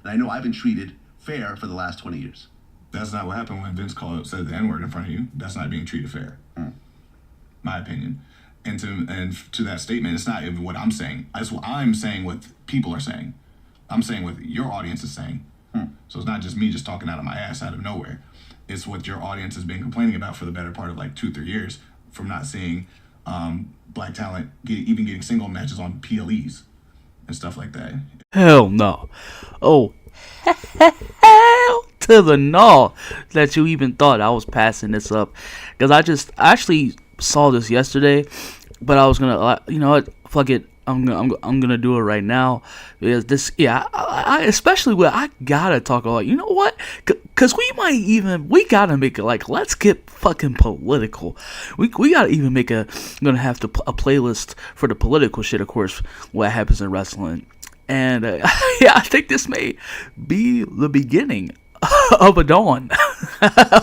And I know I've been treated fair for the last 20 years. That's not what happened when Vince said the N-word in front of you. That's not being treated fair. My opinion. And to that statement, it's not even what I'm saying. I'm saying what people are saying. I'm saying what your audience is saying. So it's not just me just talking out of my ass out of nowhere. It's what your audience has been complaining about for the better part of like 2-3 years from not seeing black talent getting single matches on PLEs and stuff like that. Hell no. Oh, hell to the no that you even thought I was passing this up. Because I actually saw this yesterday, but I was gonna, you know what, fuck it. I'm gonna do it right now because this, yeah, I especially when I gotta talk about, you know what, because we gotta make it like, let's get fucking political. We gotta even make gonna have to a playlist for the political shit, of course, what happens in wrestling, and yeah, I think this may be the beginning of a dawn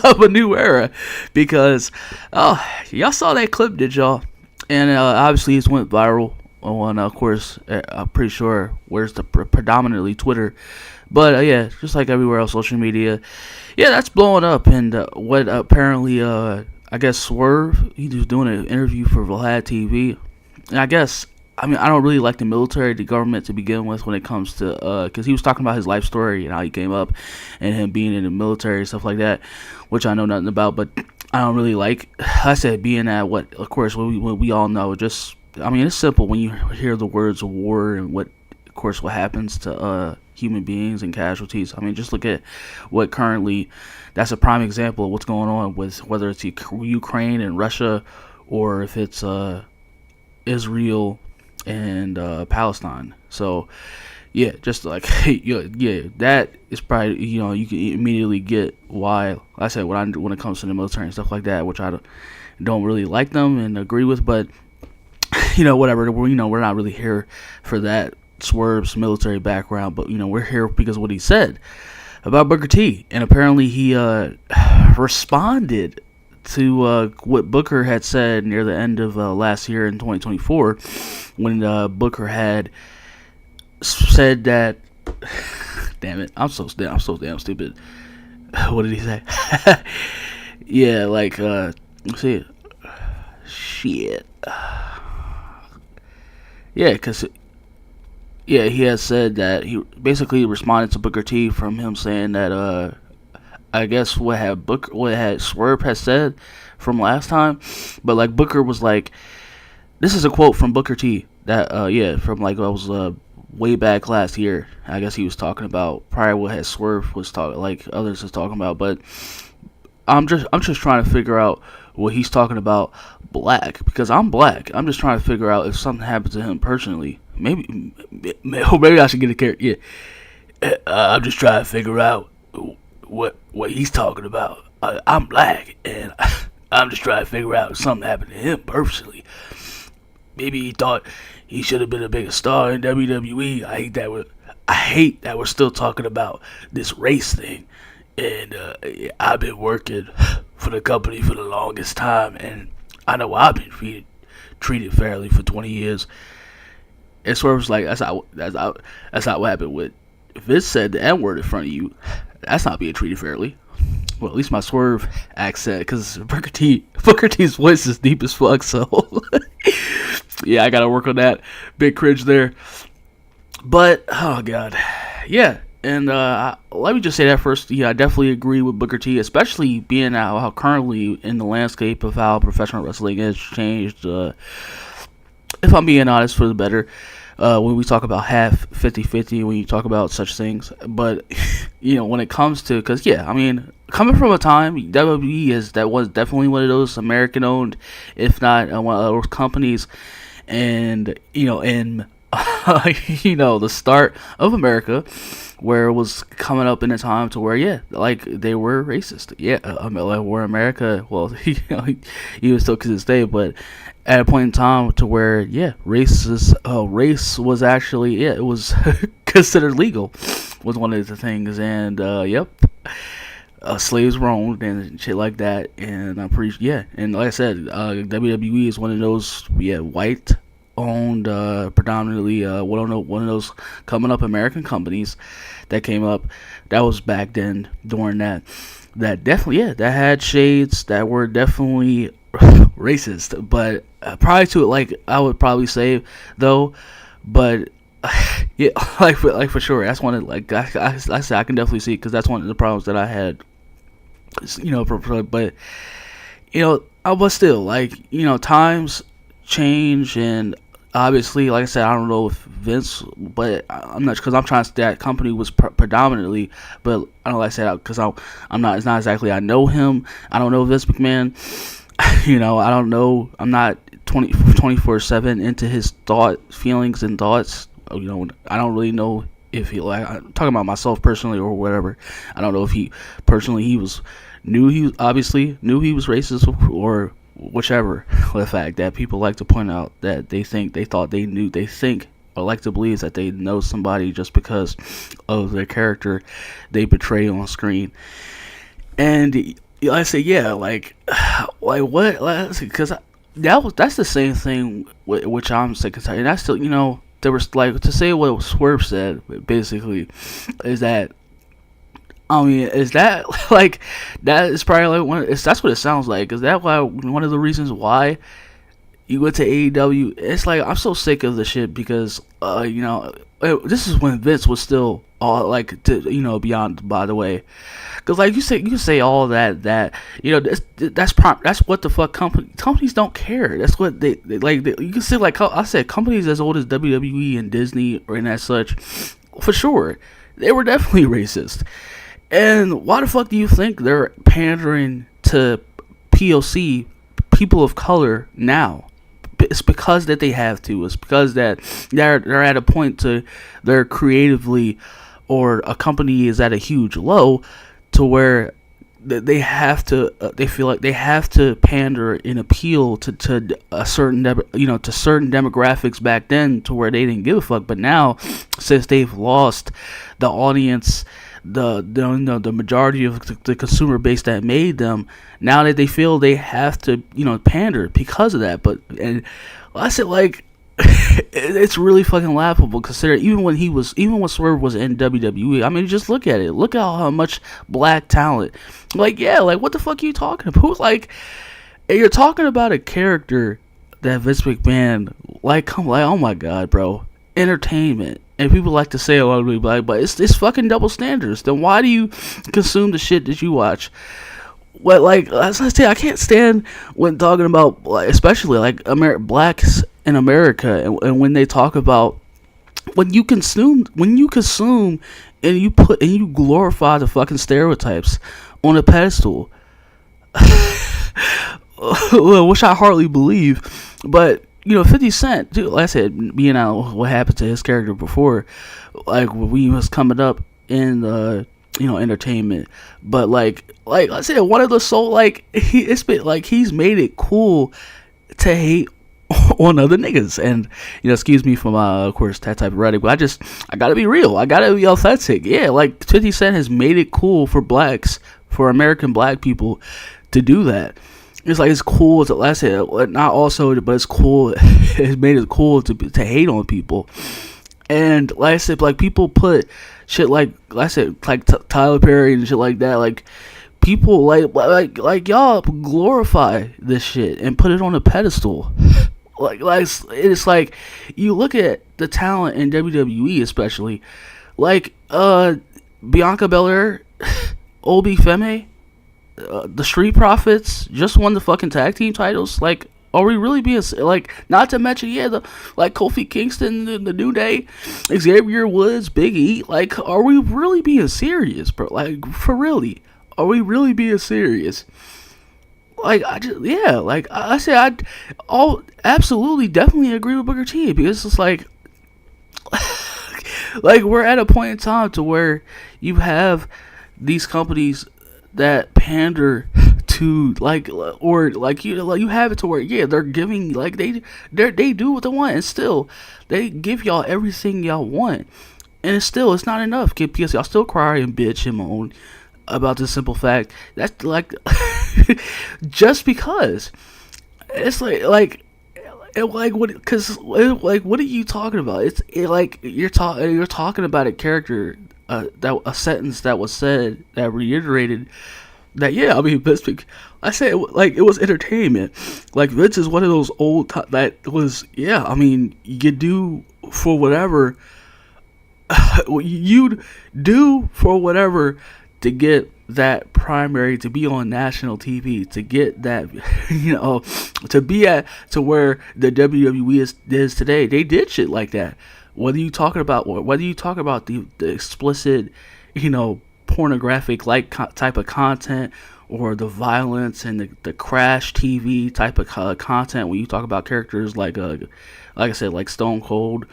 of a new era, because y'all saw that clip, did y'all? And obviously it went viral on, of course, I'm pretty sure where's the predominantly Twitter, but yeah, just like everywhere else, social media, yeah, that's blowing up. And what apparently, I guess Swerve, he was doing an interview for Vlad TV, and I guess, I mean, I don't really like the military, the government to begin with when it comes to, because he was talking about his life story and how he came up and him being in the military and stuff like that, which I know nothing about, but I don't really like. I said being at what, of course, what we all know, just, I mean, it's simple when you hear the words of war and what, of course, what happens to human beings and casualties. I mean, just look at what currently, that's a prime example of what's going on with whether it's Ukraine and Russia or if it's Israel and Palestine. So yeah, just like yeah, that is probably, you know, you can immediately get why I said when it comes to the military and stuff like that, which I don't really like them and agree with, but you know, whatever, we're not really here for that Swerve's military background, but you know, we're here because of what he said about Booker T, and apparently he responded to what Booker had said near the end of last year in 2024, when Booker had said that, damn it, I'm so damn stupid. What did he say? Yeah, like, let's see, shit. Yeah, because he has said that he basically responded to Booker T from him saying that I guess what had Swerve has said from last time, but like Booker was like, this is a quote from Booker T that from like I was way back last year. I guess he was talking about prior what had Swerve was talking, like others was talking about, but I'm just trying to figure out what he's talking about black, because I'm black. I'm just trying to figure out if something happened to him personally. Maybe I should get a character. Yeah, I'm just trying to figure out what he's talking about. I'm black, and I'm just trying to figure out if something happened to him personally. Maybe he thought he should have been a bigger star in WWE. I hate that we're still talking about this race thing. And I've been working for the company for the longest time, and I know I've been treated fairly for 20 years. And Swerve's like, that's not what happened with. If Vince said the N-word in front of you, that's not being treated fairly. Well, at least my Swerve accent, because Booker T's voice is deep as fuck, so yeah, I gotta work on that. Big cringe there. But, oh god, yeah. And let me just say that first. Yeah, I definitely agree with Booker T, especially being how currently in the landscape of how professional wrestling has changed. If I'm being honest, for the better. When we talk about half 50-50, when you talk about such things. But, you know, when it comes to, because, yeah, I mean, coming from a time, WWE that was definitely one of those American-owned, if not one of those companies. And, you know, in, you know, the start of America, where it was coming up in a time to where, yeah, like, they were racist. Yeah, like, where America, well, you know, he was still to this day, but at a point in time to where, yeah, race was actually, yeah, it was considered legal, was one of the things. And, yep, slaves were owned and shit like that. And I'm pretty, yeah, and like I said, WWE is one of those, yeah, white owned predominantly one of those coming up American companies that came up. That was back then during that definitely, yeah, that had shades that were definitely racist, but prior to it, like I would probably say though, but yeah, like for sure, that's one of, like I said, I can definitely see, because that's one of the problems that I had, but but still, like, times change, and obviously, like I said, I don't know if Vince, but I'm not, because I'm trying to, that company was predominantly, but I don't, like I said, because I'm not, it's not exactly, I know him, I don't know Vince McMahon, I don't know, I'm not 24/7 into his feelings and thoughts, I don't really know if he, like, I'm talking about myself personally or whatever, I don't know if he personally, he obviously knew he was racist or whichever. The fact that people like to point out that they think or like to believe that they know somebody just because of their character they portray on screen. And I say, yeah, like what? Because that's the same thing which I'm sick and tired. And that's still, there was, like, to say what Swerve said basically is that, I mean, is that like, that is probably like that's what it sounds like. Is that why one of the reasons why you went to AEW? It's like, I'm so sick of the shit because this is when Vince was still all like beyond, by the way, because like you can say all that that's what the fuck companies don't care. That's what they like. You can say, like I said, companies as old as WWE and Disney and as such, for sure, they were definitely racist. And why the fuck do you think they're pandering to POC, people of color, now? It's because that they have to. It's because that they're at a point to, they're creatively, or a company is at a huge low to where they have to. They feel like they have to pander and appeal to a certain to certain demographics back then, to where they didn't give a fuck. But now, since they've lost the audience, the majority of the consumer base that made them, now that they feel they have to pander because of that. But, and I said, like, it's really fucking laughable, considering even when Swerve was in WWE, I mean, just look at it, look at how much black talent, like, yeah, like, what the fuck are you talking about? Like, you're talking about a character that Vince McMahon, like, oh my god, bro, entertainment. And people like to say a lot of people like, but it's fucking double standards. Then why do you consume the shit that you watch? What, like, as I say, I can't stand when talking about, like, especially like blacks in America, and when they talk about when you consume and you glorify the fucking stereotypes on a pedestal, which I hardly believe, but. 50 Cent, dude, like I said, being out what happened to his character before, like, when he was coming up in the, entertainment. But, like I said, one of the soul, like, it's been, like, he's made it cool to hate on other niggas. And, excuse me for my, of course, that type of rhetoric, but I gotta be real. I gotta be authentic. Yeah, like, 50 Cent has made it cool for American black people to do that. It's like, it's cool to, like I said, not also, but it's cool. It's made it cool to hate on people. And like I said, like, people put shit like I said, like Tyler Perry and shit like that. Like, people like y'all glorify this shit and put it on a pedestal. Like it's like, you look at the talent in WWE, especially like Bianca Belair, Obi Femme. The Street Profits just won the fucking tag team titles. Like, are we really being, like, not to mention, like Kofi Kingston, the New Day, Xavier Woods, Big E. Like, are we really being serious, bro? Like, for really, are we really being serious? Like, I said, absolutely, definitely agree with Booker T, because it's like, like, we're at a point in time to where you have these companies that pander to, like, or like, you have it to where, yeah, they're giving, like, they do what they want, and still they give y'all everything y'all want, and it's not enough, because y'all still cry and bitch and moan about the simple fact that's, like, just because it's like like what? Because like what are you talking about? Like you're talking about a character, that a sentence that was said that reiterated that. Yeah, I mean, I said like it was entertainment. Like Vince is one of those that was, yeah. I mean, you do for whatever you'd do for whatever to get that primary, to be on national TV, to get that, to be to where the WWE is today. They did shit like that. Whether you talk about the explicit, pornographic like type of content, or the violence and the crash TV type of content, when you talk about characters like I said, like Stone Cold,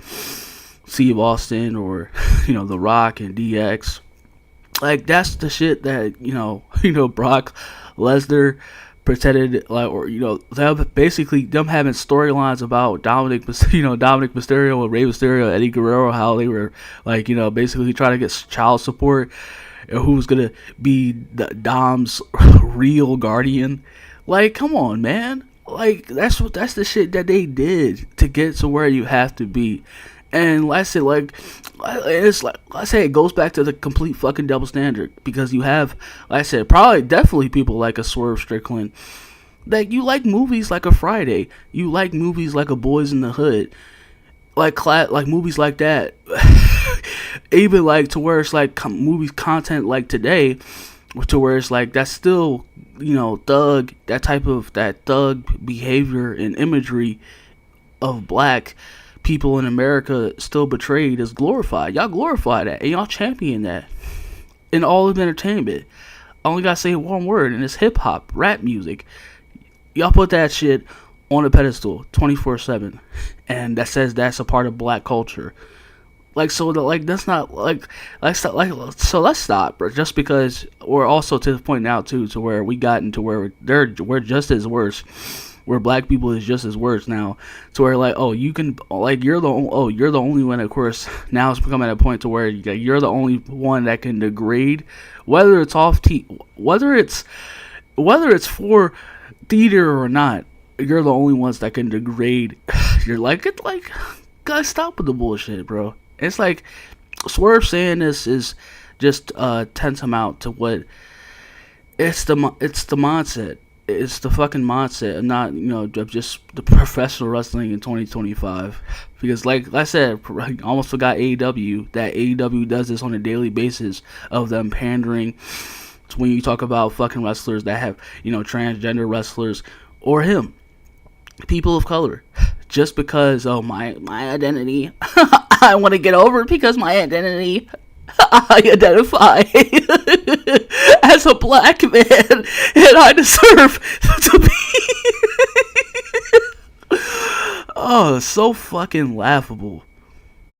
Steve Austin, or The Rock and DX. Like that's the shit that Brock Lesnar pretended, like, or them basically them having storylines about Dominic Mysterio and Rey Mysterio, Eddie Guerrero, how they were like basically trying to get child support, and who's gonna be Dom's real guardian. Like, come on, man. Like that's the shit that they did to get to where you have to be. And like I said, it goes back to the complete fucking double standard, because you have, like I said, probably definitely people like a Swerve Strickland, that you like movies like a Friday, you like movies like a Boys in the Hood, like movies like that, even like to where it's like movies content like today, to where it's like that's still thug, that thug behavior and imagery of black people in America still betrayed is glorified. Y'all glorify that, and y'all champion that in all of entertainment. I only gotta say one word, and it's hip hop, rap music. Y'all put that shit on a pedestal 24/7, and that says that's a part of black culture. Like, so that's not so let's stop, bro. Just because we're also to the point now too, to where we got into where we're just as worse, where black people is just as worse now, to where like, oh, you can, like, you're the only one. Of course, now it's becoming a point to where you're the only one that can degrade, whether it's whether it's for theater or not. You're the only ones that can degrade. You're like, guys, stop with the bullshit, bro. It's like Swerve saying this is just tantamount to what it's the mindset. It's the fucking mindset, and not of just the professional wrestling in 2025. Because like I said, I almost forgot AEW. That AEW does this on a daily basis of them pandering. It's when you talk about fucking wrestlers that have transgender wrestlers, or people of color, just because my identity, I want to get over it because my identity. I identify as a black man, and I deserve to be. Oh, so fucking laughable.